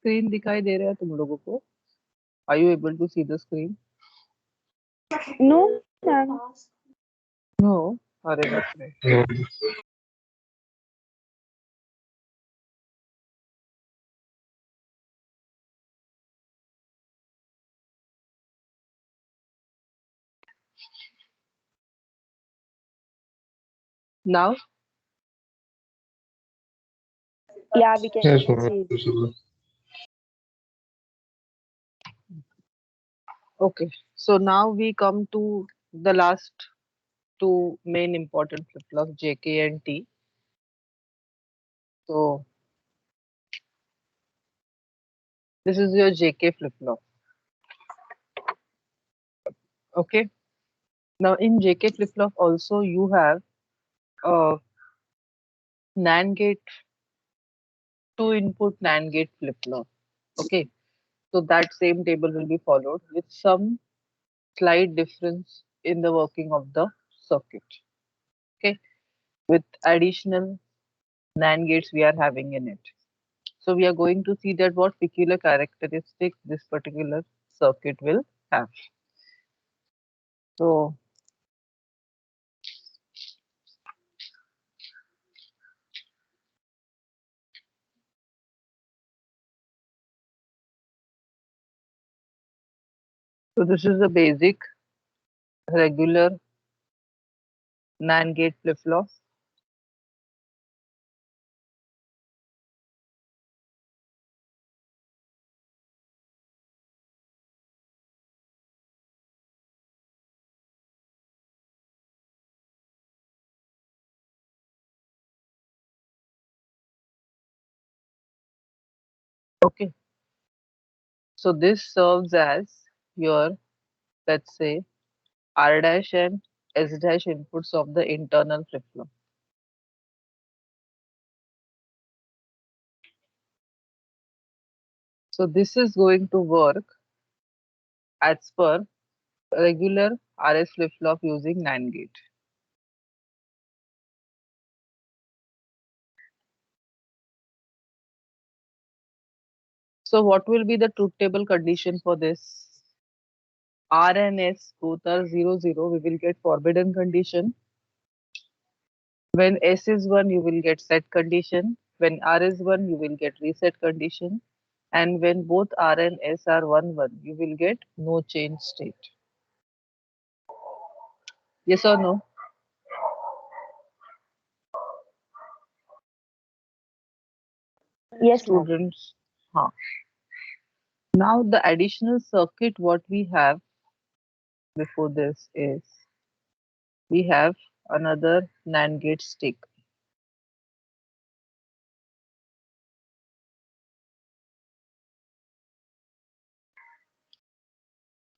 Screen दिखाई दे रहा है तुम लोगों को? Are you able to see the screen? No, ma'am. No. अरे बाप रे। Now Yeah, we can Yes, see. ma'am. okay. So now we come to the last two main important flip-flops, JK and T. So this is your JK flip-flop. Okay. Now in JK flip-flop also you have a NAND gate, two input NAND gate flip-flop. Okay. So that same table will be followed with some slight difference in the working of the circuit. Okay. With additional NAND gates we are having in it. So we are going to see that what peculiar characteristics this particular circuit will have. So this is the basic regular NAND gate flip-flop. Okay. So this serves as your, let's say, R dash and S dash inputs of the internal flip-flop. So this is going to work as per regular RS flip-flop using NAND gate. So what will be the truth table condition for this? R and S both are 0, 0. We will get forbidden condition. When S is 1, you will get set condition. When R is 1, you will get reset condition. And when both R and S are 1, 1, you will get no change state. Yes or no? Yes, ma'am. Students. Huh. Now the additional circuit what we have before this is we have another NAND gate stick.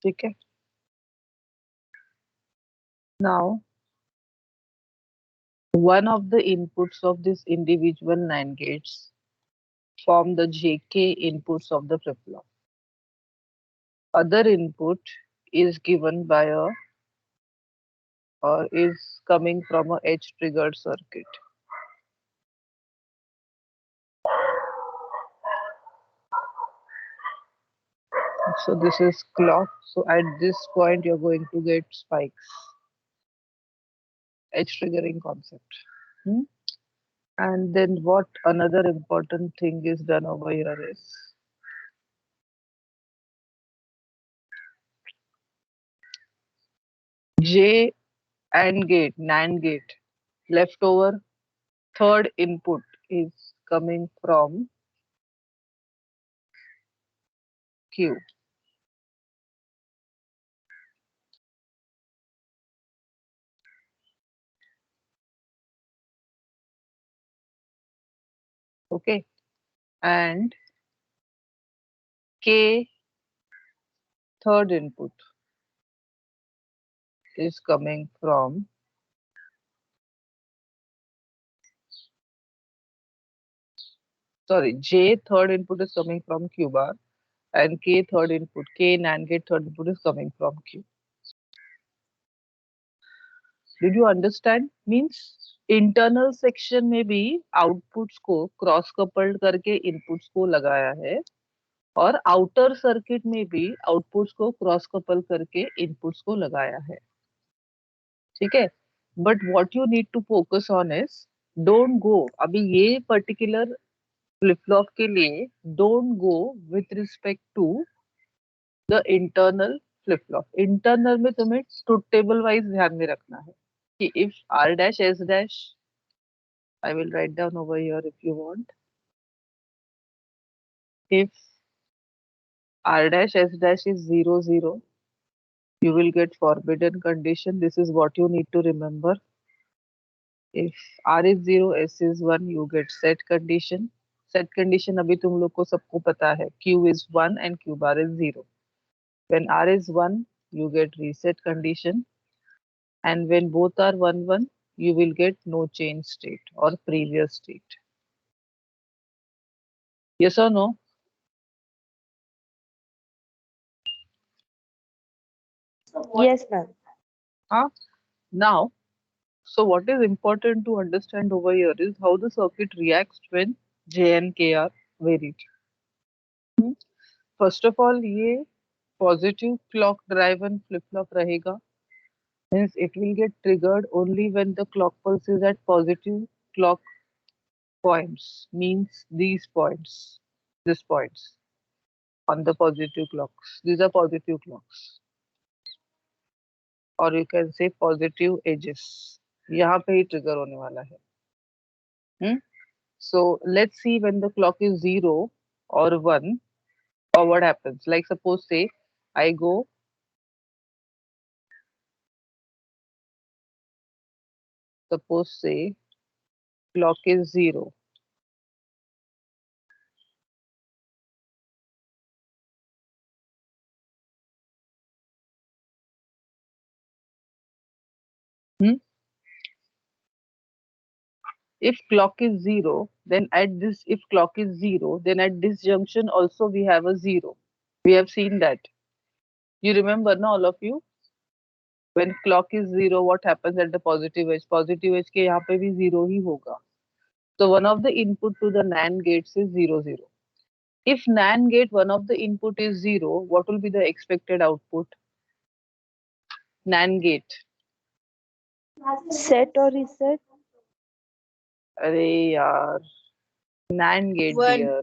Okay. Now one of the inputs of this individual NAND gates form the JK inputs of the flip-flop. Other input is given by a or is coming from a edge triggered circuit. So this is clock. So at this point you're going to get spikes. Edge triggering concept. Hmm? And then what another important thing is done over here is J and gate, NAND gate, leftover third input is coming from Q. Okay, and K third input is coming from J third input is coming from Q bar, and K third input, K NAND gate third input is coming from Q. Did you understand? Means internal section में भी outputs को cross coupled करके inputs को लगाया है, और outer circuit में भी आउटपुट्स को क्रॉस कपल करके इनपुट्स को लगाया है. ठीक है, but what you need to focus on is, don't go अभी ये पर्टिकुलर फ्लिप फ्लॉप के लिए, don't go with respect to the internal flip flop. Internal में तुम्हें ट्रुथ टेबल वाइज ध्यान में रखना है कि if r dash s dash, I will write down over here if you want. If r dash s dash is 0 0, you will get forbidden condition. This is what you need to remember. If r is 0, s is 1, you get set condition. Set condition अभी तुम लोग को सबको पता है, q is 1 and q bar is 0. When r is 1, you get reset condition, and when both are 1 1, you will get no change state or previous state. Yes or no? Yes, ma'am. Now, so what is important to understand over here is how the circuit reacts when J and K are varied. Hmm? First of all, ये positive clock driven flip flop रहेगा. Means it will get triggered only when the clock pulse is at positive clock points. Means these points, these points on the positive clocks. These are positive clocks, or you can say positive edges. यहाँ पे ही trigger होने वाला है. Hmm? So let's see when the clock is 0 or 1, or what happens. Like suppose say I go, suppose say clock is 0. Hmm? If clock is 0, then at this, if clock is 0, then at this junction also we have a 0. We have seen that. You remember now, all of you? When clock is 0, what happens at the positive edge? Positive edge के यहाँ पे भी 0 ही होगा. So one of the input to the NAND gates is 0 0. If NAND gate one of the input is 0, what will be the expected output? NAND gate. Set or reset? अरे यार, NAND gate One. dear.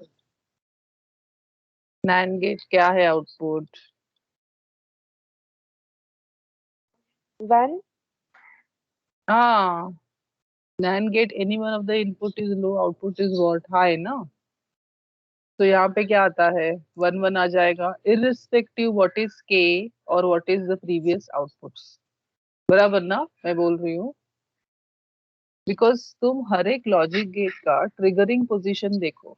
NAND gate क्या है output? 1. हाँ, NAND gate any one of the input is low, output is what? High ना? तो यहाँ पे क्या आता है? 1 1 आ जाएगा, irrespective what is K or what is the previous outputs. बराबर ना मैं बोल रही हूँ? बिकॉज तुम हर एक लॉजिक गेट का ट्रिगरिंग पोजीशन देखो.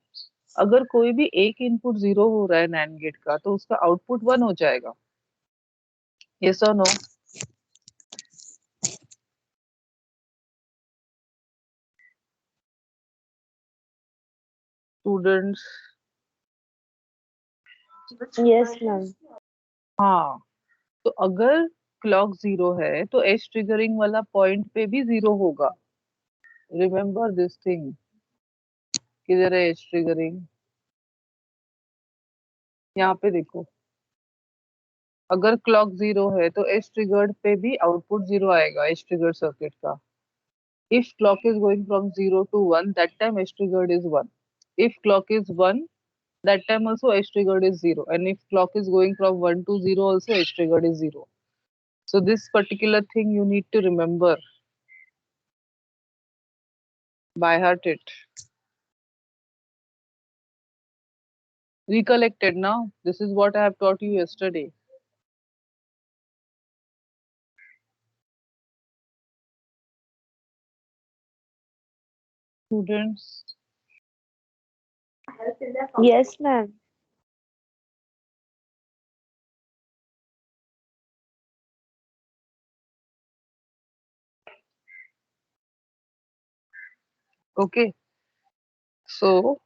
अगर कोई भी एक इनपुट 0 हो रहा है नैंड गेट का, तो उसका आउटपुट 1 हो जाएगा. यस और नो? स्टूडेंट्स? Yes, ma'am. हाँ, तो अगर क्लॉक 0 है तो एज ट्रिगरिंग वाला पॉइंट पे भी 0 होगा. Remember this thing. किधर है एज ट्रिगरिंग? यहाँ पे देखो. अगर क्लॉक 0 है तो एज ट्रिगर्ड पे भी आउटपुट 0 आएगा एज ट्रिगर्ड सर्किट का. If clock is going from 0 to 1, that time S triggered is 1. If clock is 1, that time also S triggered is 0. And if clock is going from 1 to 0, also S triggered is 0. So this particular thing you need to remember. By heart it. Recollected now. This is what I have taught you yesterday. Students, Yes, ma'am. okay. So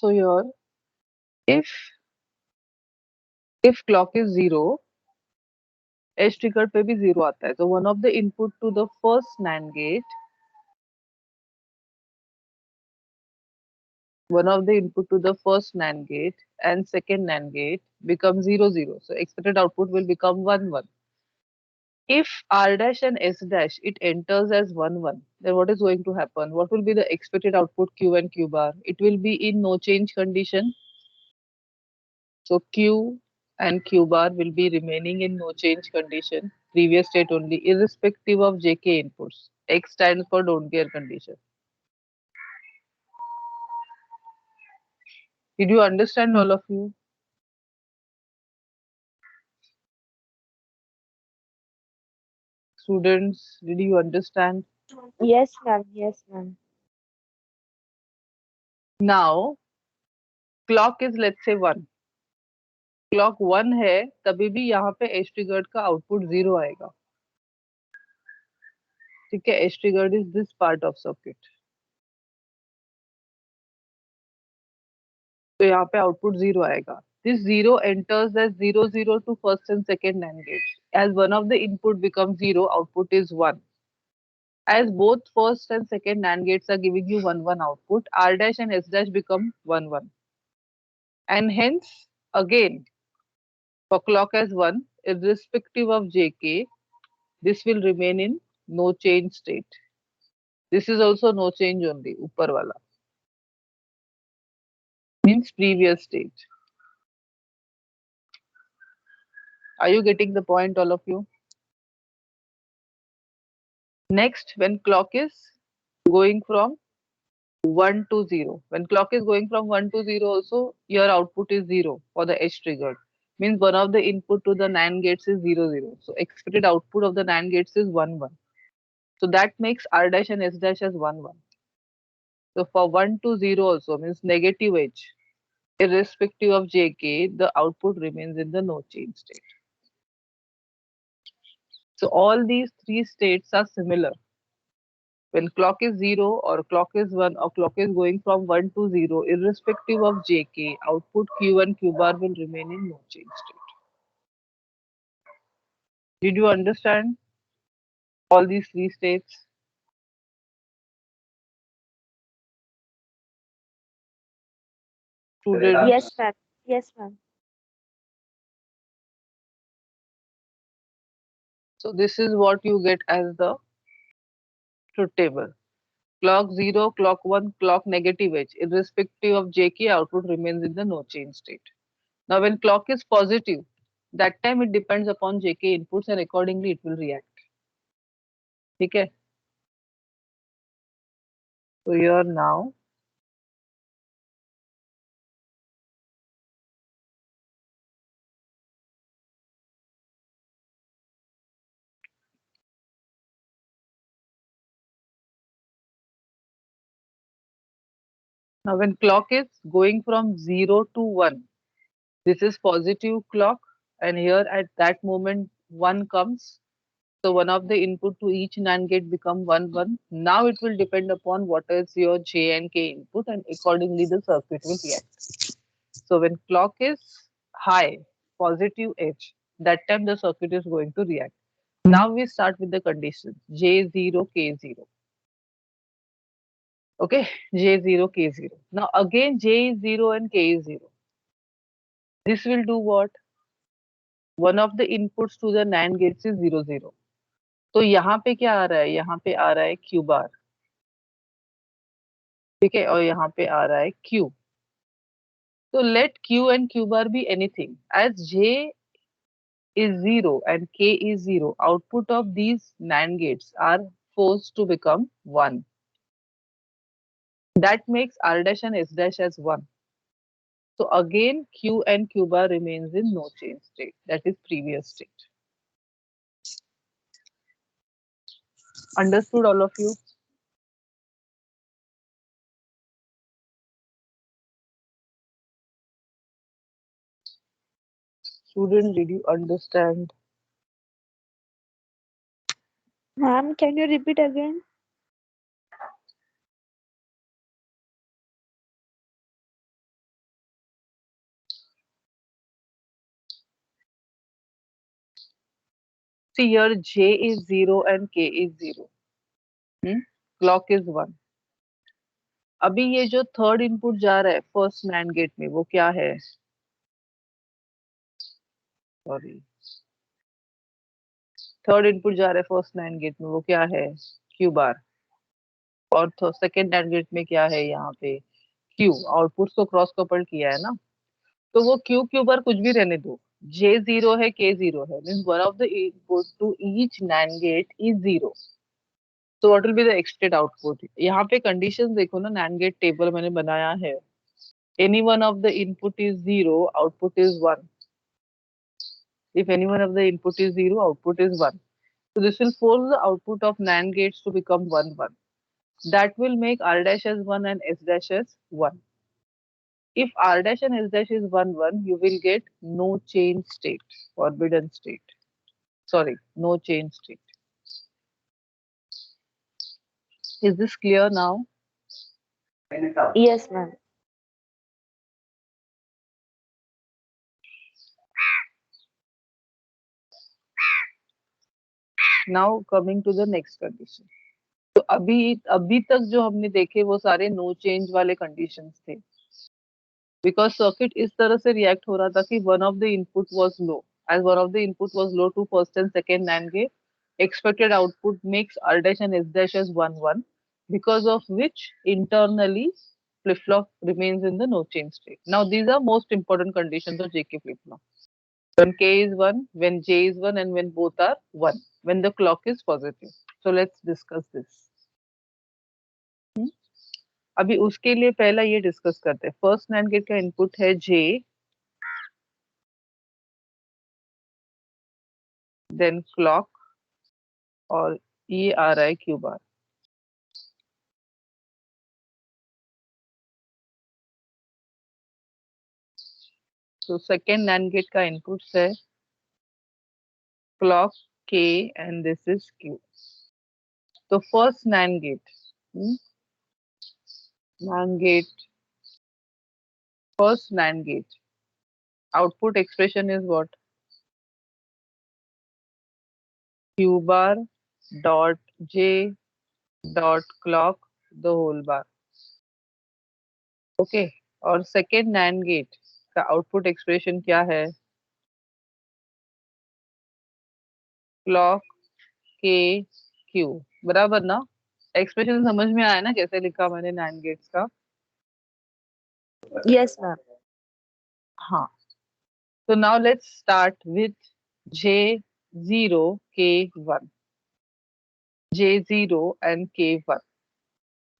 here, if clock is 0, edge trigger पे भी 0 आता है. So one of the input to the first NAND gate, and second NAND gate becomes 0 0. So expected output will become 1 1. If R dash and S dash it enters as 1 1, then what is going to happen? What will be the expected output Q and Q bar? It will be in no change condition. So Q and Q bar will be remaining in no change condition, previous state only, irrespective of JK inputs. X stands for don't care condition. Did you understand, all of you? Students, did you understand? Yes, ma'am. Yes, ma'am. Now, clock is let's say 1. Clock 1 है तभी भी यहाँ पे edge triggered का output 0 आएगा. ठीक है, edge triggered is this part of circuit. तो यहाँ पे आउटपुट 0 आएगा. This 0 enters as 0 0 to first and second NAND gates. As one of the input becomes 0, output is 1. As both first and second NAND gates are giving you 1 1 output, R dash and S dash become 1 1. And hence, again, for clock as 1, irrespective of JK, this will remain in no change state. This is also no change only, upper wala. Means previous state. Are you getting the point, all of you? Next, when clock is going from 1 to 0. When clock is going from 1 to 0 also, your output is 0 for the edge triggered. Means one of the input to the NAND gates is 0 0. So expected output of the NAND gates is 1 1. So that makes R dash and S dash as 1 1. So for 1 to 0 also means negative edge. Irrespective of JK, the output remains in the no change state. So all these three states are similar. When clock is 0 or clock is 1 or clock is going from 1 to 0, irrespective of JK, output Q and Q bar will remain in no change state. Did you understand all these three states? Students, Yes, ma'am. Yes, ma'am. so this is what you get as the truth table. Clock 0, clock 1, clock negative edge. Irrespective of JK, output remains in the no change state. Now when clock is positive, that time it depends upon JK inputs and accordingly it will react. ठीक है? So here now, when clock is going from 0 to 1, this is positive clock, and here at that moment 1 comes. So one of the input to each NAND gate become 1 1. Now it will depend upon what is your J and K input, and accordingly the circuit will react. So when clock is high, positive edge, that time the circuit is going to react. Now we start with the conditions J0, K0. Okay, J0, K0. Now again J is 0 and K is 0. This will do what? One of the inputs to the NAND gates is 0 0. तो यहाँ पे क्या आ रहा है? यहाँ पे आ रहा है Q bar. ठीक है, और यहाँ पे आ रहा है Q. So let Q and Q bar be anything. As J is 0 and K is 0, output of these NAND gates are forced to become 1. That makes R dash and S dash as 1. So again, Q and Q bar remains in no change state. That is previous state. Understood, all of you? Student, did you understand? Ma'am, can you repeat again? See here, J is 0 and K is 0. Clock is 1. अभी ये जो third input जा रहा है first NAND gate में वो क्या है? सॉरी, थर्ड इनपुट जा रहा है फर्स्ट नैंड गेट में वो क्या है? क्यू बार. और सेकेंड नैंड गेट में क्या है यहाँ पे? क्यू. आउटपुट को क्रॉस कपल्ड किया है ना, तो वो क्यू क्यू बार कुछ भी रहने दो. J 0 है, K 0 है, means one of the input to each NAND gate is 0. तो what will be the expected output? यहाँ पे कंडीशन देखो ना, नैंड गेट टेबल मैंने बनाया है. Any one of the input is 0, output is 1. If any one of the input is 0, output is 1. So this will force the output of NAND gates to become 1, 1. That will make R dash as 1 and S dash as 1. If R dash and S dash is 1, 1, you will get no change state, forbidden state. Sorry, no change state. Is this clear now? Yes, ma'am. Now coming to the next condition. तो अभी तक जो हमने देखे वो सारे no change वाले conditions थे. बिकॉज सर्किट इस तरह से रिएक्ट हो रहा था कि one of the input was low. As one of the input was low to first and second NAND gate, expected output makes R dash and S dash as 1, 1, because of which internally flip-flop remains in the no change state. Now these are most important conditions of JK flip-flop. When K is 1, when J is 1, and when both are 1, when the clock is positive. So let's discuss this. अभी उसके लिए पहला ये discuss करते हैं. First NAND gate का input है J, then clock, और ये आ रहा है क्यू बार. तो सेकेंड NAND गेट का इनपुट है clock, K, and this is Q. तो first NAND gate, first NAND gate, output expression is what? Q bar dot J dot clock the whole bar. Okay. और second NAND gate का output expression क्या है? Clock K Q. बराबर ना? Expression समझ में आया ना कैसे लिखा मैंने NAND गेट्स का? Yes, ma'am. हाँ. So now let's start with J0 K1. J0 and K1.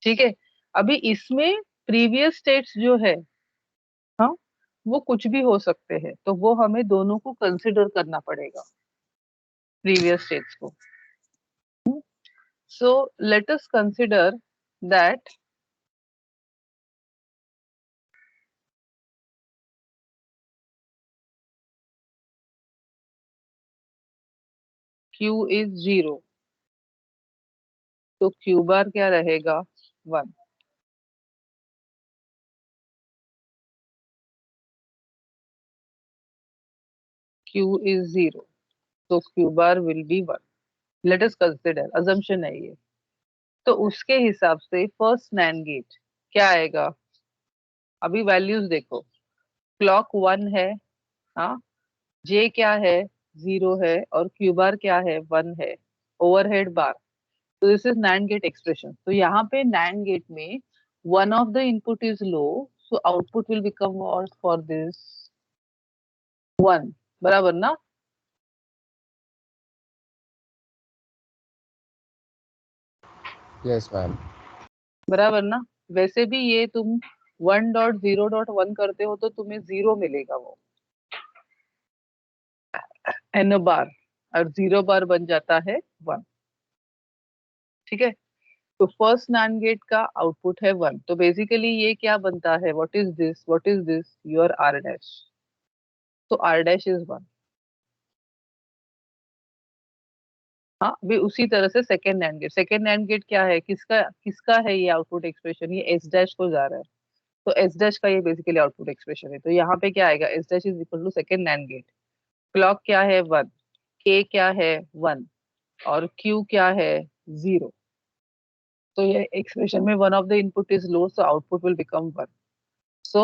ठीक है. अभी इसमें प्रीवियस स्टेट्स जो है, हाँ, वो कुछ भी हो सकते हैं, तो वो हमें दोनों को कंसिडर करना पड़ेगा, प्रीवियस स्टेट्स को. So let us consider that Q is 0, तो Q बार क्या रहेगा? 1. Q इज 0, तो Q bar will be 1. Let us consider, assumption है ये. तो उसके हिसाब से फर्स्ट NAND गेट क्या आएगा? अभी वैल्यूज देखो. क्लॉक 1 है, हाँ, J क्या है? 0 है, और Q बार क्या है? 1 है. Overhead bar. तो this is NAND gate expression. तो यहाँ पे NAND गेट में one of the input is low, so output will become what for this? 1. बराबर ना? Yes ma'am. बराबर ना। वैसे भी ये तुम 1.0.1 करते हो तो तुम्हें 0 मिलेगा वो n बार, और 0 बार बन जाता है 1। ठीक है, तो फर्स्ट नैंड गेट का आउटपुट है 1। तो बेसिकली ये क्या बनता है, what is this, what is this, your R dash. तो आर डैश इज 1। हाँ, भी उसी तरह से second NAND gate, second NAND gate क्या है, किसका किसका है ये आउटपुट एक्सप्रेशन, ये एस डैश को जा रहा है। तो एस डैश का ये बेसिकली आउटपुट एक्सप्रेशन है। तो यहाँ पे क्या आएगा, S dash is equal to second NAND gate. Clock क्या है 1, के क्या है 1, और क्यू क्या है 0। तो ये एक्सप्रेशन में one of the input is low, so output will become 1। So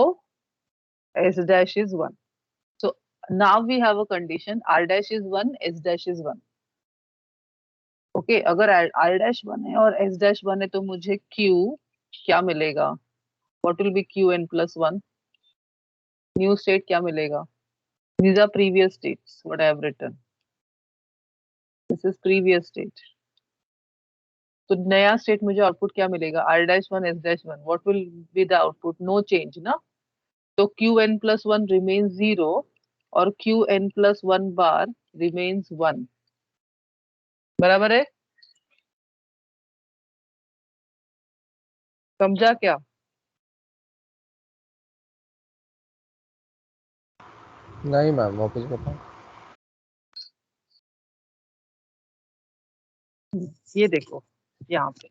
S dash is 1। So now we have a condition, R dash is 1, S dash is 1। Okay, अगर आर डैश 1 है और S dash 1 है तो मुझे Q क्या मिलेगा, what will be Q N plus 1। New state क्या मिलेगा, these are previous states what I have written, this is previous state। तो नया स्टेट मुझे आउटपुट क्या मिलेगा, R dash 1 S dash 1, what will be the output, no change ना। तो Q N plus 1 remains 0 और Q N plus 1 bar remains 1। बराबर है, समझा क्या। नहीं मैम, वापस बताओ। ये देखो यहाँ पे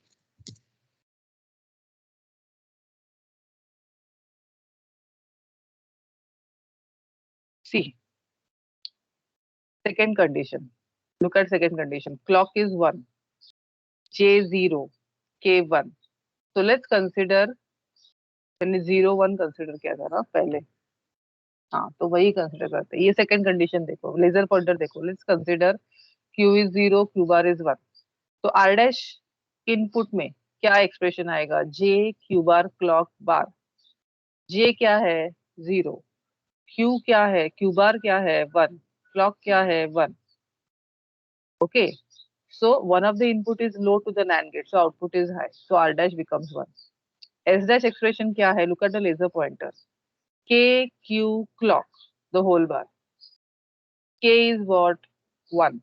सी second condition, look at second condition, clock is 1, j 0, k 1। so let's consider, मैंने 0 1 कंसिडर किया था ना पहले। हाँ, तो वही कंसिडर करते हैं। ये सेकंड कंडीशन देखो, लेजर पॉइंटर देखो, let's consider Q is 0, Q bar is 1। तो आर डैश इनपुट में क्या एक्सप्रेशन आएगा, जे क्यू बार क्लॉक बार। जे क्या है 0, क्यू क्या है, क्यू बार क्या है 1, क्लॉक क्या है 1। Okay, so one of the input is low to the NAND gate, so output is high, so R dash becomes 1। S dash expression क्या है, look at the laser pointer, K Q clock the whole bar, K is what, 1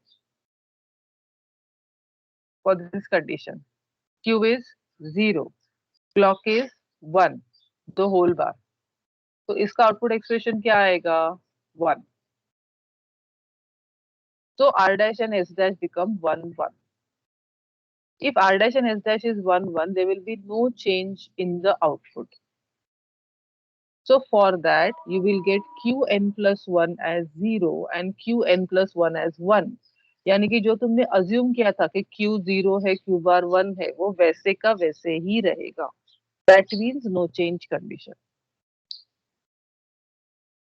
for this condition, Q is 0, clock is 1 the whole bar। तो इसका output expression क्या आएगा, 1। So R dash and S dash become 1 1। If R dash and S dash is 1 1, there will be no change in the output। So for that, you will get Qn plus 1 as 0 and Qn plus 1 as 1। यानी कि जो तुमने assume किया था कि Q 0 है, Q बार 1 है, वो वैसे का वैसे ही रहेगा। That means no change condition।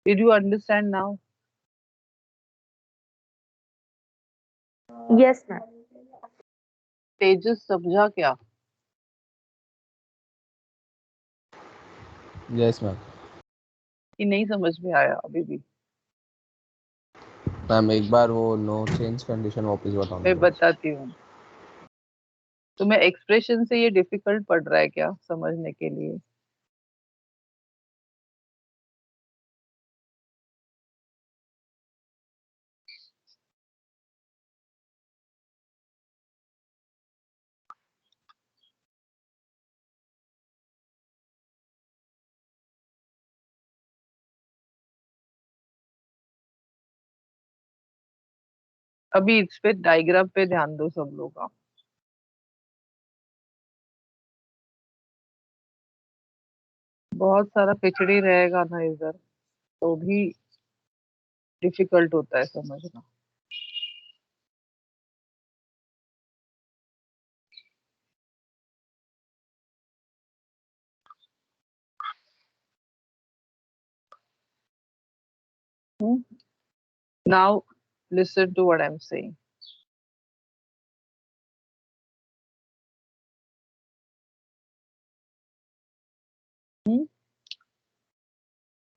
Did you understand now? Yes, ma'am. तेजस समझा क्या? Yes ma'am. कि नहीं समझ में आया अभी भी? मैम एक बार वो नो चेंज कंडीशन वापस बताओ। मैं बताती हूँ। तुम्हें एक्सप्रेशन से ये डिफिकल्ट पड़ रहा है क्या समझने के लिए? अभी इस पे डायग्राम पे ध्यान दो सब लोग आप। बहुत सारा पिछड़ी रहेगा ना इधर, तो भी डिफिकल्ट होता है समझना। Now listen to what I'm saying।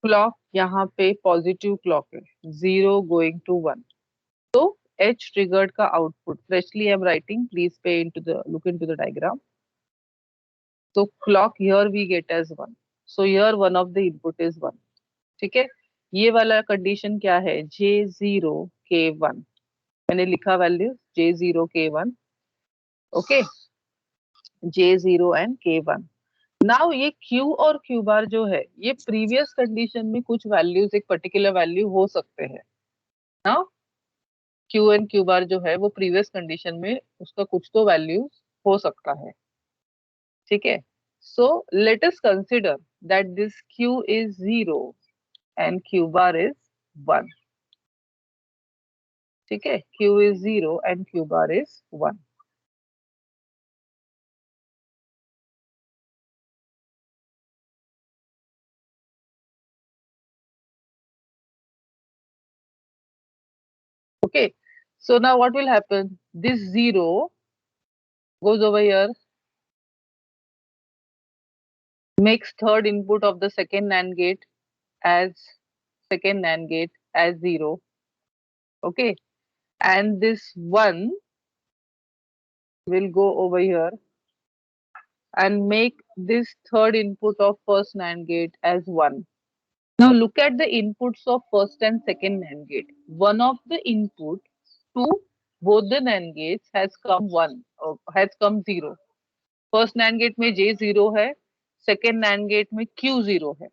Clock यहाँ पे पॉजिटिव क्लॉक है, 0 गोइंग टू 1। तो H ट्रिगर्ड का output, freshly I am writing, please pay into the look into the diagram. So clock here we get as 1. So here one of the input is 1. ठीक है, ये वाला condition क्या है, J0 K1, मैंने लिखा value J0 K1, okay, J0 and K1. Now ये Q और Q बार जो है ये प्रीवियस कंडीशन में कुछ वैल्यूज एक पर्टिकुलर वैल्यू हो सकते हैं ना, Q एंड Q बार जो है वो प्रीवियस कंडीशन में उसका कुछ तो वैल्यू हो सकता है, ठीक है. So let us consider that this Q is 0 and Q bar is 1, ठीक है, Q is 0 and Q bar is 1. Okay, so now what will happen? This 0 goes over here, makes third input of the second NAND gate as 0. Okay, and this 1 will go over here and make this third input of first NAND gate as 1. Now look at the inputs of first and second NAND gate. One of the input to both the NAND gates has come 1 or has come 0. First NAND gate में J0 है, second NAND gate में Q0 है.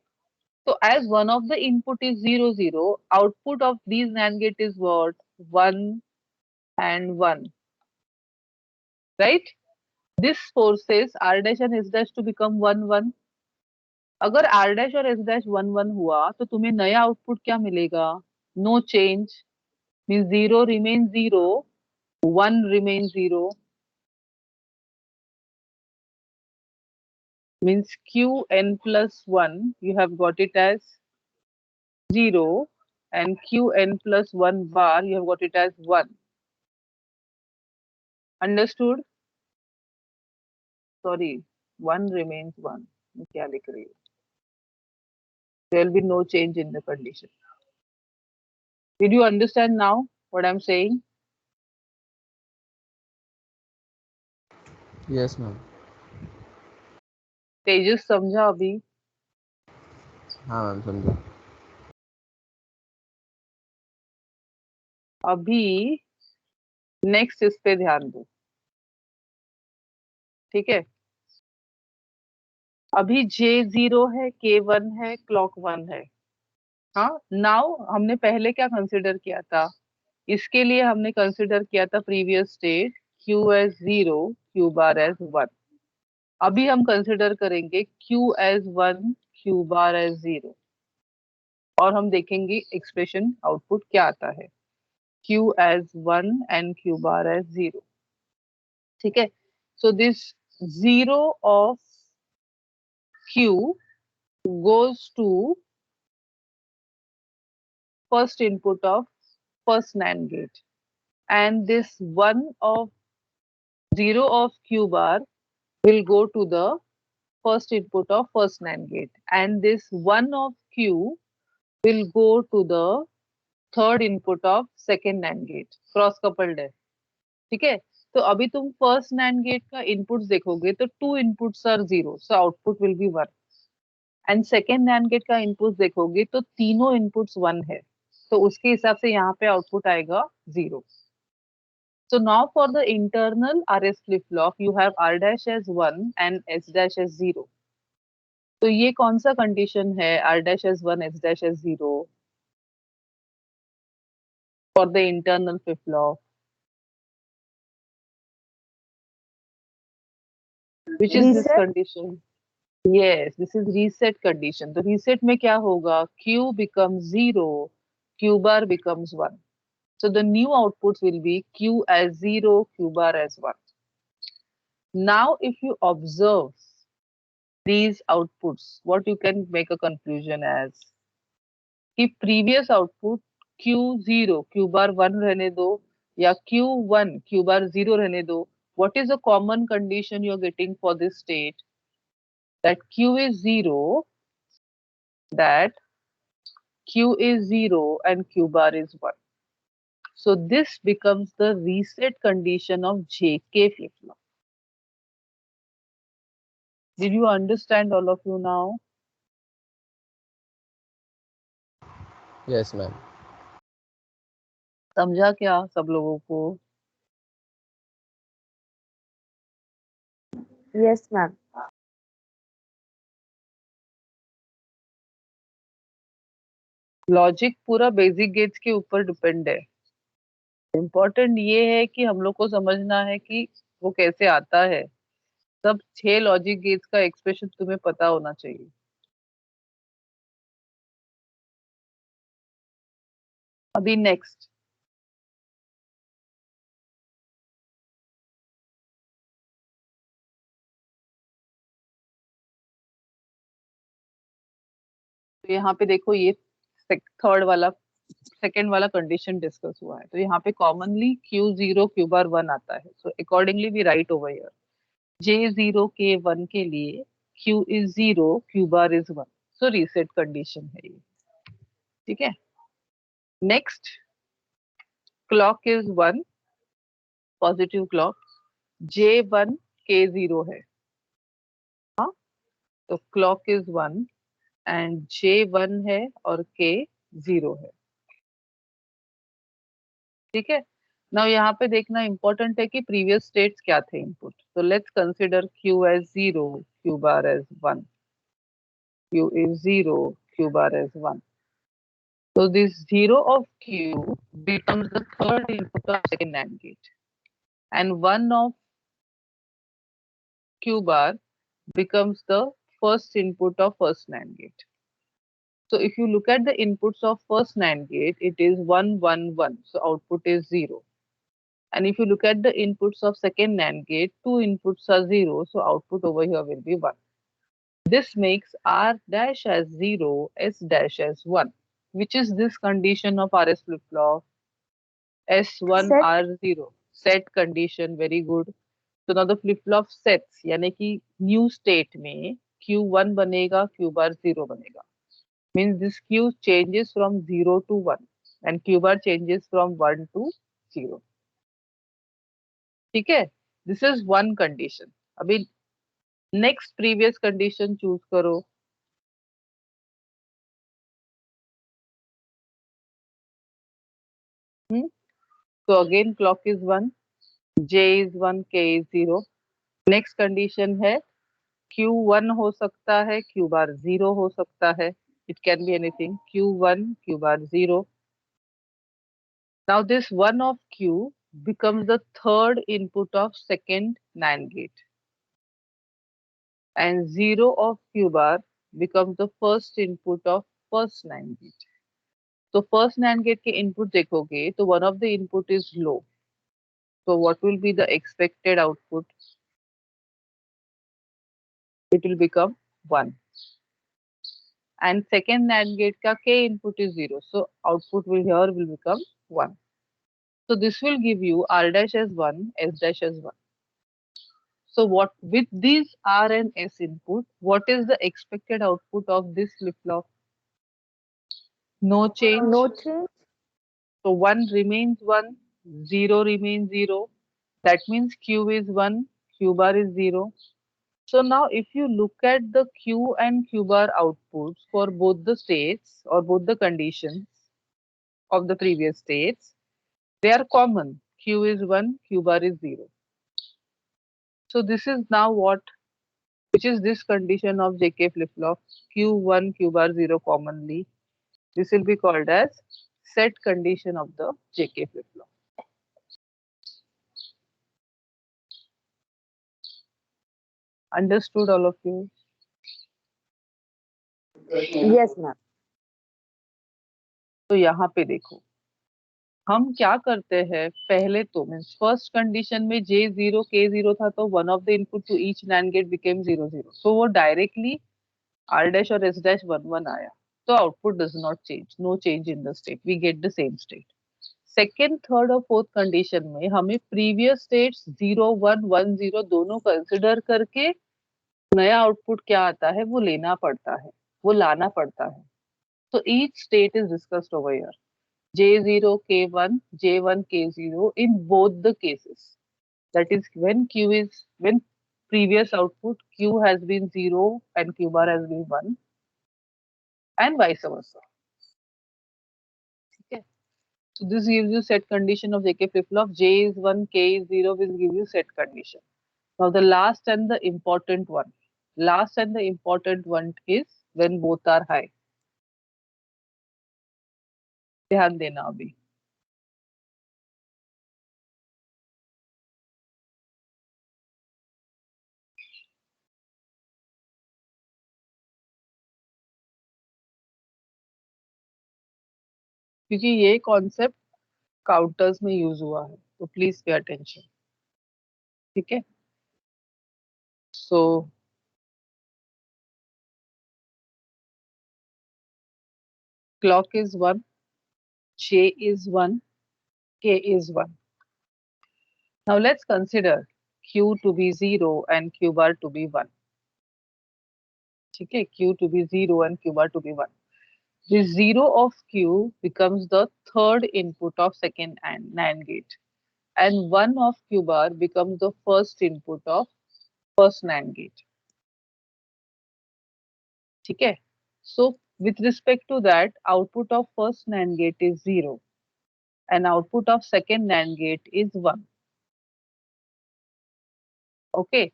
So as one of the input is 0, 0, output of these NAND gate is what? 1 and 1. Right? This forces R dash and S dash to become 1, 1. अगर R dash और S dash 1, 1 हुआ तो तुम्हें नया output क्या मिलेगा? No change. Means 0 remains 0, 1 remains 0. Means Qn plus 1, you have got it as 0, and Qn plus 1 bar, you have got it as 1. Understood? Sorry, 1 remains 1. क्या लिख रही हूँ? There will be no change in the condition. Did you understand now what I'm saying? Yes, ma'am. तेजस समझा अभी? हाँ ma'am समझा. अभी next इस पे ध्यान दो, ठीक है. अभी J0 है, K1 है, क्लॉक 1 है. हाँ, नाउ हमने पहले क्या कंसिडर किया था? इसके लिए हमने कंसिडर किया था previous state Q as 0, Q bar as 1. अभी हम कंसिडर करेंगे Q as 1, Q bar as 0, और हम देखेंगे एक्सप्रेशन आउटपुट क्या आता है. Q as 1 and Q bar as 0, ठीक है. So this 0 of Q goes to first input of first NAND gate, and this 1 of 0 of Q bar will go to the first input of first NAND gate, and this 1 of Q will go to the third input of second NAND gate. Cross coupled है, ठीक है. तो अभी तुम first NAND gate का inputs देखोगे तो 2 inputs are 0, so output will be 1. And second NAND gate का इनपुट्स देखोगे तो तीनों इनपुट्स 1 है, तो उसके हिसाब से यहाँ पे आउटपुट आएगा 0. So now for the internal RS flip-flop, you have R dash as 1 and S dash as 0. तो ये कौन सा कंडीशन है, R dash as 1, S dash as 0 for the internal flip-flop? Which is this Reset. condition? Yes, this is reset condition. तो reset में क्या होगा? Q becomes 0, Q bar becomes 1. So the new outputs will be Q as 0, Q bar as 1. Now if you observe these outputs, what you can make a conclusion as कि previous output Q0 Q bar 1 रहने दो या Q1 Q bar 0 रहने दो, what is the common condition you're getting for this state? That Q is 0, that Q is 0 and Q bar is 1. So this becomes the reset condition of JK flip-flop. Did you understand all of you now? Yes, ma'am. समझा क्या सब लोगों को? Yes, ma'am. Logic पूरा basic gates के ऊपर depend है। Important ये है कि हम लोग को समझना है कि वो कैसे आता है। सब 6 लॉजिक गेट्स का एक्सप्रेशन तुम्हें पता होना चाहिए। अभी नेक्स्ट, तो यहाँ पे देखो ये थर्ड वाला सेकेंड वाला कंडीशन डिस्कस हुआ है। तो यहाँ पे कॉमनली Q0 Q बार 1 आता है। So accordingly we write over here J0 K1 के लिए Q is 0 Q bar is 1। So reset condition है ये। ठीक है। Next, clock is 1, positive clock. J1 K0 है। हाँ, तो क्लॉक इज 1 एंड J1 है और K 0 है। ठीक है। नाउ यहाँ पे देखना इंपॉर्टेंट है कि प्रीवियस स्टेट्स क्या थे इनपुट। तो let's consider Q as 0, Q bar as 1, Q is 0, Q bar as 1। So this 0 of Q becomes the third input of second NAND gate, and 1 of Q bar becomes the first input of first NAND gate. So if you look at the inputs of first NAND gate, it is 1, 1, 1. So output is 0. And if you look at the inputs of second NAND gate, 2 inputs are 0. So output over here will be 1. This makes R dash as 0, S dash as 1. Which is this condition of RS flip-flop? S1 Set. R0. Set condition, very good. So now the flip-flop sets, यानी कि new state में Q1 बनेगा, Q bar 0 बनेगा. Means this Q changes from 0 to 1 and Q bar changes from 1 to 0. ठीक है, this is one condition. अभी next previous condition choose करो। तो again clock is 1, J is 1, K is 0। Next condition है Q1 हो सकता है, Q बार 0 हो सकता है। It can be anything, Q1 Q bar 0। Now this 1 of Q becomes the third input of second NAND gate and 0 of Q bar becomes the first input of first NAND gate. तो first NAND gate के input देखोगे तो one of the input is low, तो what will be the expected output? It will become 1 and second NAND gate का के input is 0, so output will here will become 1। so this will give you R dash as 1, S dash as 1। so what with these R and S input, what is the expected output of this flip flop? No change, No change. so 1 remains 1, 0 remains 0. That means Q is 1, Q bar is 0. So now if you look at the Q and Q bar outputs for both the states or both the conditions of the previous states, they are common. Q is 1, Q bar is 0. So this is now what, which is this condition of JK flip-flop, Q1, Q bar 0 commonly. This will be called as set condition of the JK flip-flop. Understood all of you? Yes, ma'am. तो यहाँ पे देखो हम क्या करते हैं। पहले तो मीन्स फर्स्ट कंडीशन में J0 K0 था, तो one of the input to each NAND gate became 0 0, so वो डायरेक्टली R dash और S dash 1 1 आया। तो output does not change, no change in the state, we get the same state. Second, third और fourth condition में हमें previous states 0 1 1 0 दोनों consider करके नया आउटपुट क्या आता है वो लेना पड़ता है, वो लाना पड़ता है। तो each state is discussed over here, J0 K1, J1 K0 in both the cases. That is when Q is when previous output Q has been 0 and Q bar has been 1 and vice versa. Okay. So this gives you set condition of JK flip-flop. J is 1, K is 0 will give you set condition. Now the last and the important one. Last and the important one is when both are high. ध्यान देना अभी. क्योंकि ये concept counters में use हुआ है, तो please pay attention. ठीक है. सो clock is 1, J is 1, K is 1. Now let's consider Q to be 0 and Q bar to be 1. Okay, Q to be 0 and Q bar to be 1. The 0 of Q becomes the third input of second NAND gate, and 1 of Q bar becomes the first input of first NAND gate. Okay, so with respect to that, output of first NAND gate is 0 and output of second NAND gate is 1. Okay,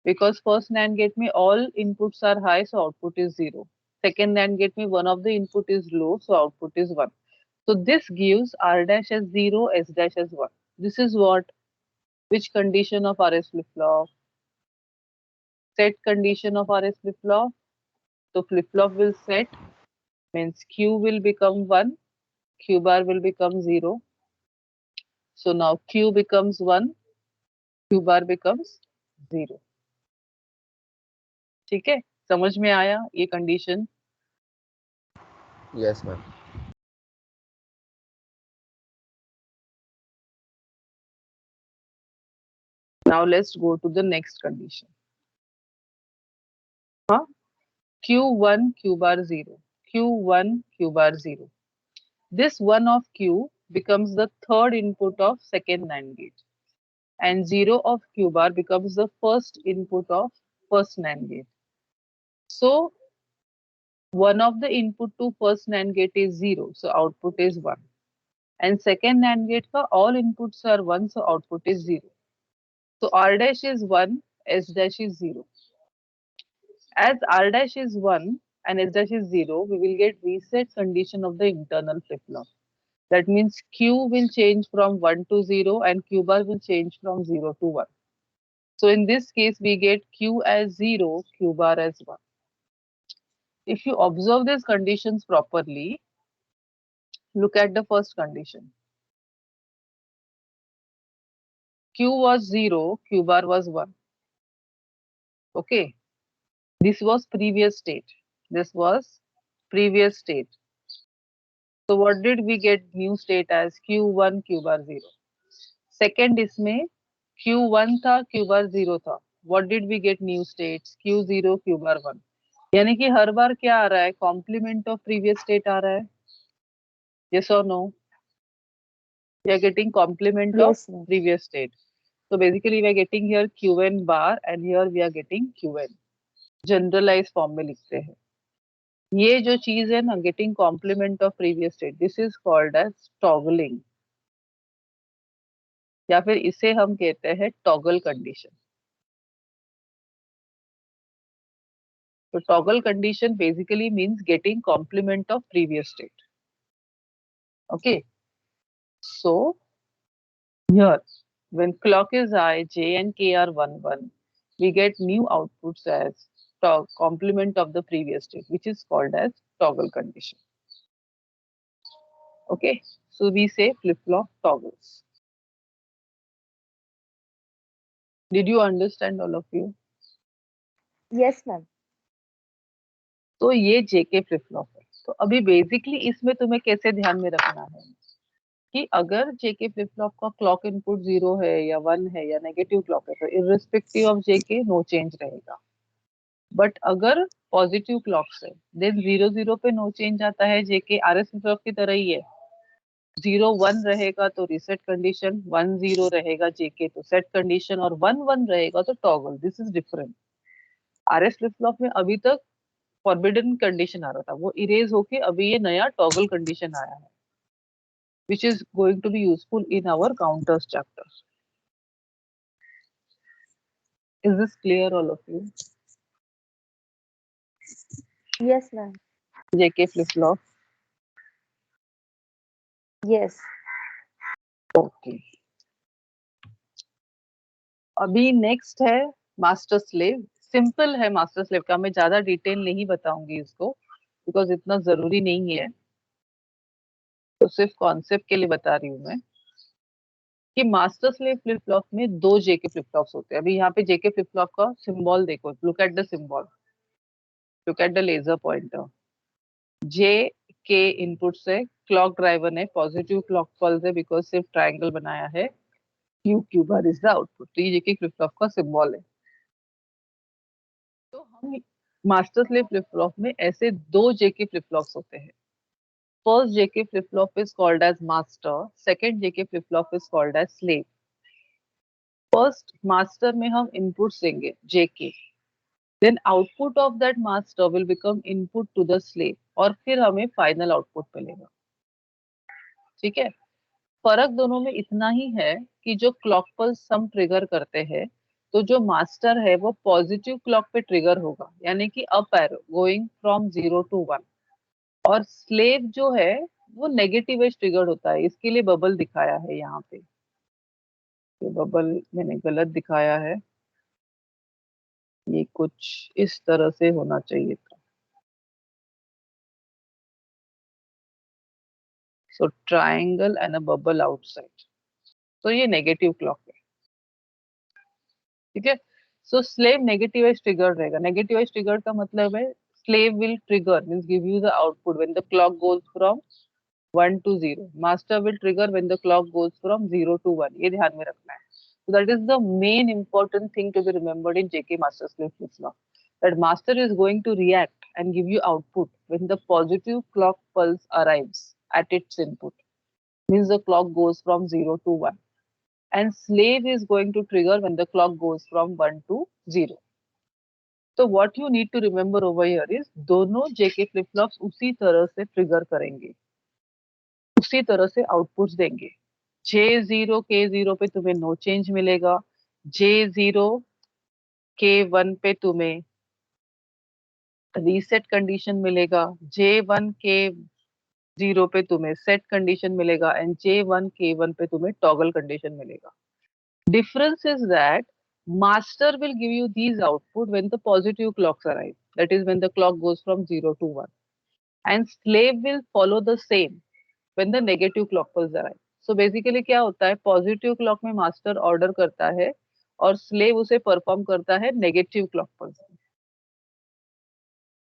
because first NAND gate में all inputs are high, so output is 0. Second NAND gate में one of the input is low, so output is 1. So this gives R dash as 0, S dash as 1. This is what? Which condition of RS flip-flop? Set condition of RS flip-flop. So flip-flop will set, means Q will become 1, Q bar will become 0. So now Q becomes 1, Q bar becomes 0. ठीक है, समझ में आया ये condition? Yes, ma'am. Now let's go to the next condition. Huh? Q1, Q bar 0. Q1, Q bar 0. This 1 of Q becomes the third input of second NAND gate. And 0 of Q bar becomes the first input of first NAND gate. So, one of the input to first NAND gate is 0. So, output is 1. And second NAND gate ka all inputs are 1. So, output is 0. So, R dash is 1, S dash is 0. As R dash is 1 and S dash is 0, we will get reset condition of the internal flip-flop. That means Q will change from 1 to 0 and Q bar will change from 0 to 1. So in this case, we get Q as 0, Q bar as 1. If you observe these conditions properly, look at the first condition. Q was 0, Q bar was 1. Okay. This was previous state. This was previous state. So what did we get new state as? Q1, Q bar 0. Second इसमें Q1 था, Q bar 0 था. What did we get new states? Q0, Q bar 1. यानी कि हर बार क्या आ रहा है? Complement of previous state आ रहा है. Yes or no? We are getting complement Yes, of ma'am. previous state. So basically we are getting here Qn bar and here we are getting Qn. Generalized form में लिखते हैं. ये जो चीज है ना, getting complement of previous state, this is called as toggling. या फिर इसे हम कहते हैं toggle condition. So toggle condition basically means getting complement of previous state. Okay. So here, when clock is high, J and K are 1, 1, we get new outputs as complement of the previous state, which is called as toggle condition. Okay. So we say flip-flop toggles. Did you understand, all of you? Yes, ma'am. तो ये JK flip-flop है. तो अभी basically इसमें तुम्हें कैसे ध्यान में रखना है कि अगर JK flip-flop का क्लॉक इनपुट 0 है या 1 है या नेगेटिव क्लॉक है तो irrespective of JK no change रहेगा. बट अगर पॉजिटिव क्लॉक्स है देन 0 0 पे नो चेंज आता है. JK RS flip-flop की तरह ही है. 0-1 रहेगा तो रीसेट कंडीशन, 1-0 रहेगा जेके तो सेट कंडीशन, और 1-1 रहेगा तो toggle. This is different. RS flip flop में अभी तक फॉरबिडन कंडीशन आ रहा था, वो इरेज होके अभी ये नया टॉगल कंडीशन आया है, which is going to be useful in our counters chapter. Is this clear, all of you? Yes, ma'am. JK flip flop. Yes. Okay. अभी नेक्स्ट है मास्टर स्लेव। सिंपल है मास्टर स्लेव का, मैं ज्यादा detail नहीं बताऊंगी इसको बिकॉज इतना जरूरी नहीं है, तो सिर्फ कॉन्सेप्ट के लिए बता रही हूँ मैं कि मास्टर स्लेव फ्लिप फ्लॉप में दो जेके फ्लिप फ्लॉप्स होते हैं। अभी यहाँ पे जेके फ्लिप फ्लॉप का सिंबल देखो, look at the symbol, look at the laser pointer. J K input से क्लॉक ड्राइवर ने पॉजिटिव क्लॉक पल्स है बिकॉज सिर्फ ट्रायंगल बनाया है, Q Q bar is the output. तो ये जेके फ्लिप फ्लॉप का सिंबल है। तो हम मास्टर स्लेव फ्लिप फ्लॉप में ऐसे दो जेके फ्लिप फ्लॉप्स होते हैं। First JK flip flop is called as master, second JK flip flop is called as slave. First master में हम इनपुट्स देंगे JK, then output of that master will become input to the slave, और फिर हमें final output मिलेगा। ठीक है, फर्क दोनों में इतना ही है कि जो क्लॉक पल्स हम ट्रिगर करते हैं, तो जो मास्टर है वो पॉजिटिव क्लॉक पे ट्रिगर होगा, यानी कि up arrow going from 0 to 1, और स्लेव जो है वो नेगेटिव एज ट्रिगर्ड होता है। इसके लिए बबल दिखाया है यहाँ पे, ये बबल मैंने गलत दिखाया है, ये कुछ इस तरह से होना चाहिए था। So triangle and a bubble outside, तो ये नेगेटिव क्लॉक है। ठीक है, सो स्लेव नेगेटिव एज ट्रिगर्ड रहेगा। नेगेटिव एज ट्रिगर्ड का मतलब है slave will trigger means give you the output when the clock goes from 1 to 0, master will trigger when the clock goes from 0 to 1। ये ध्यान में रखना है। So that is the main important thing to be remembered in JK master slave flip flop, that master is going to react and give you output when the positive clock pulse arrives at its input, means the clock goes from 0 to 1, and slave is going to trigger when the clock goes from 1 to 0। So what you need to remember over here is दोनों JK flip flops उसी तरह से trigger करेंगे, उसी तरह से outputs देंगे। J0 K0 पे तुम्हें नो चेंज मिलेगा, J0 K1 पे तुम्हें रीसेट कंडीशन मिलेगा, J1 K0 पे तुम्हें सेट कंडीशन मिलेगा, एंड J1 K1 पे तुम्हें टॉगल कंडीशन मिलेगा। Difference is that master will give you these output when the positive clocks arrive, that is when the clock goes from 0 to 1, and slave will follow the same when the negative clock pulse arrive। So basically क्या होता है, positive clock में master order करता है और slave उसे perform करता है नेगेटिव क्लॉक पल्स में।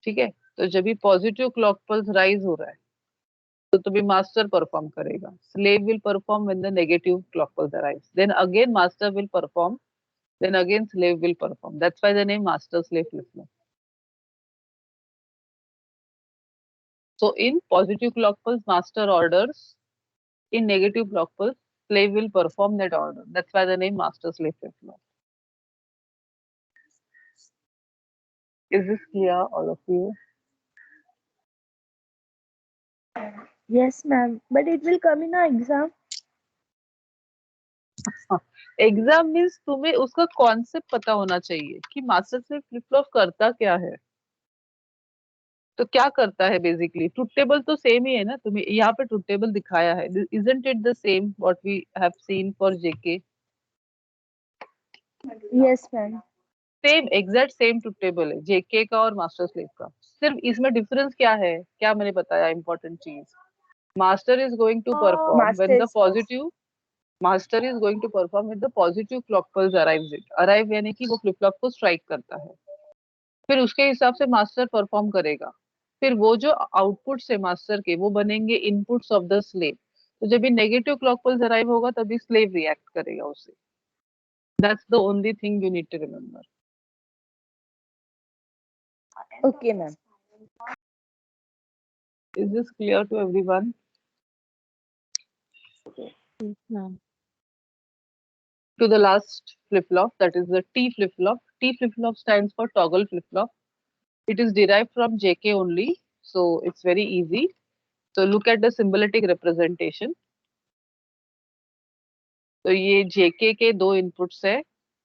ठीक है, तो जब भी पॉजिटिव क्लॉक पल्स राइज हो रहा है तो तभी मास्टर परफॉर्म करेगा, slave will perform when the negative clock pulse arrives, then again master will perform, then again slave will perform। That's why the name master slave flip flop। So in positive clock pulse master orders, in negative clock pulse slave will perform that order, that's why the name master slave flip flop। Is this clear, all of you? Yes, ma'am. But it will come in our exam. Exam means तुम्हें उसका concept पता होना चाहिए कि master slave flip flop करता क्या है। तो क्या करता है बेसिकली, ट्रुथ टेबल तो सेम ही है ना, तुम्हें यहाँ पे ट्रुथ टेबल दिखाया है, isn't it the same what we have seen for JK? Yes, ma'am. Same exact same truth table है जेके का और मास्टर स्लेव का। सिर्फ इसमें डिफरेंस क्या है, क्या मैंने बताया इंपॉर्टेंट चीज, master is going to perform when Master द is first. Positive, master is going to perform with the positive clock pulse arrives it, arrive यानी कि वो फ्लिप फ्लॉप को स्ट्राइक करता है, फिर उसके हिसाब से मास्टर परफॉर्म करेगा, फिर वो जो आउटपुट्स है मास्टर के वो बनेंगे इनपुट्स ऑफ द स्लेव। तो जब भी नेगेटिव क्लॉक पल्स अराइव होगा तभी स्लेव रिएक्ट करेगा उसे। That's the only thing you need to remember. Okay, ma'am. Is this clear to everyone? Yes, ma'am. To the last flip-flop, that is the T flip-flop. T flip-flop stands for toggle flip-flop. It is derived from JK only, so it's very easy. So look at the symbolic representation. तो ये JK के दो inputs है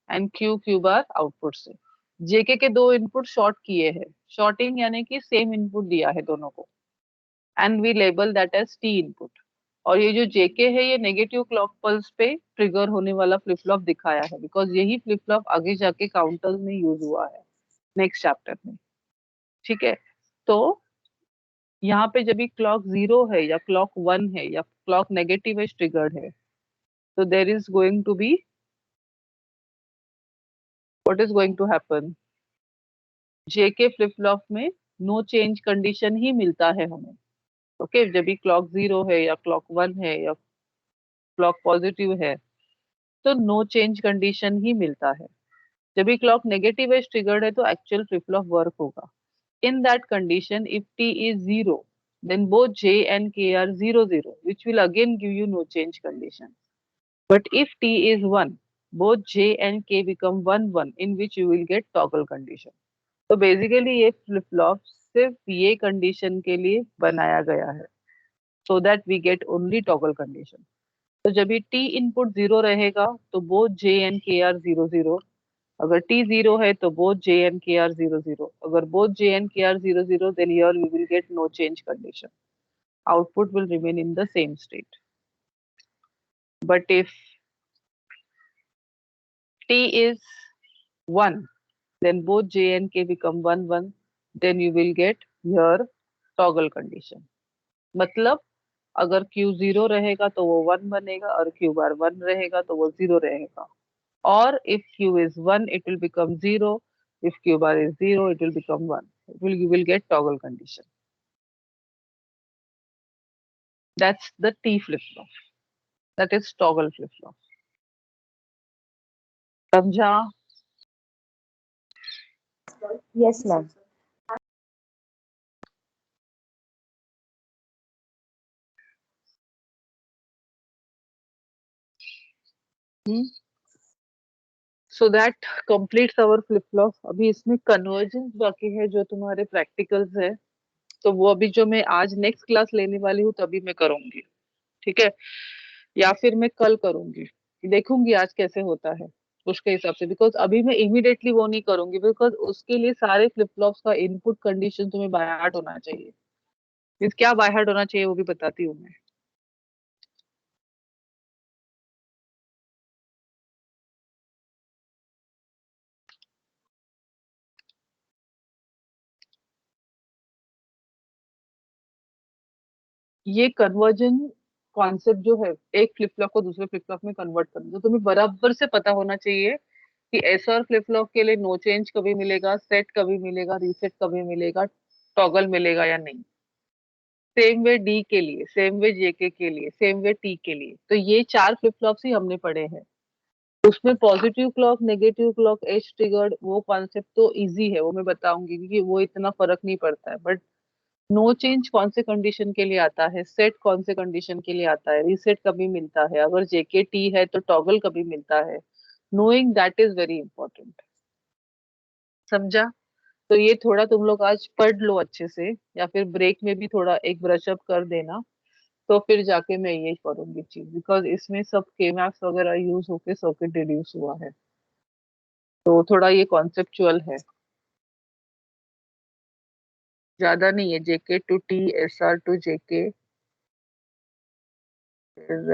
and Q bar outputs है. JK के दो input short किए हैं. शॉर्टिंग यानी कि सेम इनपुट दिया है दोनों को and we label that as T input. और ये जो JK है ये नेगेटिव क्लॉक पल्स पे ट्रिगर होने वाला फ्लिप फ्लॉप दिखाया है बिकॉज यही फ्लिप फ्लॉप आगे जाके काउंटर्स में यूज हुआ है नेक्स्ट चैप्टर में. ठीक है. तो यहाँ पे जब भी क्लॉक 0 है या क्लॉक 1 है या क्लॉक नेगेटिव एज ट्रिगर्ड है तो there is going to be what is going to happen. JK flip flop में नो चेंज कंडीशन ही मिलता है हमें. ओके जब भी क्लॉक 0 है या क्लॉक 1 है या क्लॉक पॉजिटिव है तो नो चेंज कंडीशन ही मिलता है. जब भी क्लॉक नेगेटिव एज ट्रिगर्ड है तो एक्चुअल फ्लिप फ्लॉप वर्क होगा. In that condition, if t is 0, then both j and k are 0, 0, which will again give you no change condition. But if t is 1, both j and k become 1, 1, in which you will get toggle condition. तो basically ये flip flop सिर्फ ये condition के लिए बनाया गया है so that we get only toggle condition. तो जब भी t input 0 रहेगा तो both j and k are 0, 0. अगर t 0 है तो both j and k are 0, 0. अगर both j and k are 0, 0 then here we will get no change condition. Output will remain in the same state. But if t is 1 then both j and k become 1, 1, then you will get here toggle condition. मतलब अगर q 0 रहेगा तो वो 1 बनेगा और q बार 1 रहेगा तो वो 0 रहेगा. Or if q is 1 it will become 0. If q bar is 0 it will become 1. You will get toggle condition. That's the T flip flop. That is toggle flip flop. समझा? Yes, ma'am. So that completes our flip flop. अभी इसमें convergence बाकी है जो तुम्हारे practicals है तो वो अभी जो मैं आज नेक्स्ट क्लास लेने वाली हूँ तभी मैं करूंगी. ठीक है. या फिर मैं कल करूंगी. देखूंगी आज कैसे होता है उसके हिसाब से बिकॉज अभी मैं इमीडिएटली वो नहीं करूंगी बिकॉज उसके लिए सारे फ्लिप फ्लॉप्स का इनपुट कंडीशन तुम्हें बाय हार्ट होना चाहिए. मीन्स क्या बाय हार्ट होना चाहिए वो भी बताती हूँ मैं. ये कन्वर्जन कॉन्सेप्ट जो है एक फ्लिप फ्लॉप को दूसरे फ्लिप फ्लॉप में कन्वर्ट करना तो तुम्हें बराबर से पता होना चाहिए कि एसआर फ्लिप फ्लॉप के लिए नो चेंज कभी मिलेगा, सेट कभी मिलेगा, रीसेट कभी मिलेगा, टॉगल मिलेगा या नहीं. सेम वे डी के लिए, सेम वे जेके के लिए, सेम वे टी के लिए. तो ये चार फ्लिप फ्लॉप्स ही हमने पढ़े हैं. उसमें positive clock, negative clock, edge triggered वो कॉन्सेप्ट तो इजी है वो मैं बताऊंगी क्योंकि वो इतना फर्क नहीं पड़ता है. बट नो चेंज कौन से कंडीशन के लिए आता है, सेट कौन से कंडीशन के लिए आता है, रीसेट कभी मिलता है, अगर जेके टी है तो टॉगल कभी मिलता है. Knowing that is very important. समझा? तो ये थोड़ा तुम लोग आज पढ़ लो अच्छे से या फिर ब्रेक में भी थोड़ा एक ब्रश अप कर देना तो फिर जाके मैं ये करूंगी चीज बिकॉज इसमें सब के मैप्स वगैरह यूज होके सर्किट डिड्यूस हुआ है तो थोड़ा ये कॉन्सेप्चुअल है. ज्यादा नहीं है. JK to T, S R to JK, फिर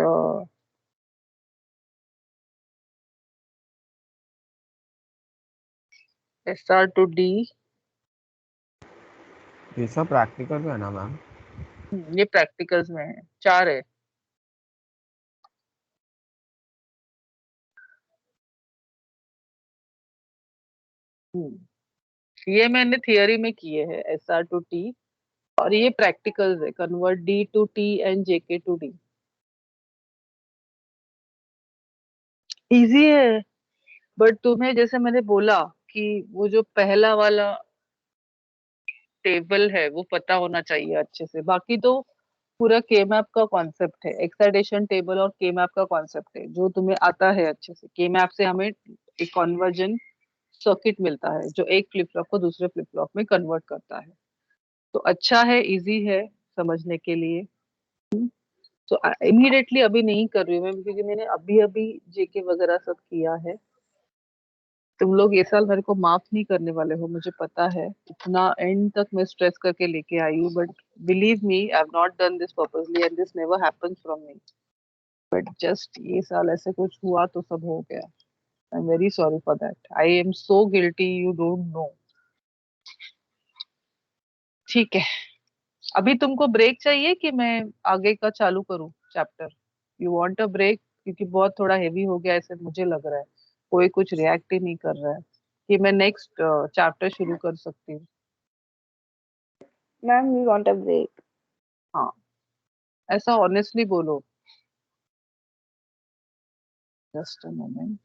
एस आर टू डी. ये सब प्रैक्टिकल में है ना मैम? ये प्रैक्टिकल्स में है. चार है. ये मैंने थियरी में किए हैं एस आर टू टी और ये प्रैक्टिकल्स है convert D to T and JK to D. Easy है बट तुम्हें जैसे मैंने बोला कि वो जो पहला वाला टेबल है वो पता होना चाहिए अच्छे से. बाकी तो पूरा के मैप का कॉन्सेप्ट है, एक्साइटेशन टेबल और के मैप का कॉन्सेप्ट है जो तुम्हें आता है अच्छे से। के मैप से हमें एक कन्वर्जन सर्किट मिलता है जो एक फ्लिप फ्लॉप को दूसरे फ्लिप फ्लॉप में कन्वर्ट करता है। तो अच्छा है, इजी है समझने के लिए। तो इमीडिएटली अभी नहीं कर रही हूँ मैं, क्योंकि मैंने अभी अभी जेके वगैरह सब किया है। तुम लोग ये साल मेरे को माफ नहीं करने वाले हो, मुझे पता है। इतना एंड तक मैं स्ट्रेस करके लेके आई हूँ, but believe me, I have not done this purposely and this never happens from me. But just ये साल ऐसे कुछ हुआ तो सब हो गया। I am very sorry for that, I am so guilty, you don't know. ठीक है, अभी तुमको ब्रेक चाहिए कि मैं आगे का चालू करूँ chapter? You want a break? क्योंकि बहुत थोड़ा हेवी हो गया ऐसे मुझे लग रहा है, कोई कुछ रिएक्ट ही नहीं कर रहा है। कि मैं नेक्स्ट चैप्टर शुरू कर सकती हूँ? Ma'am, we want a break. हाँ, ऐसा ऑनेस्टली बोलो। Just a moment.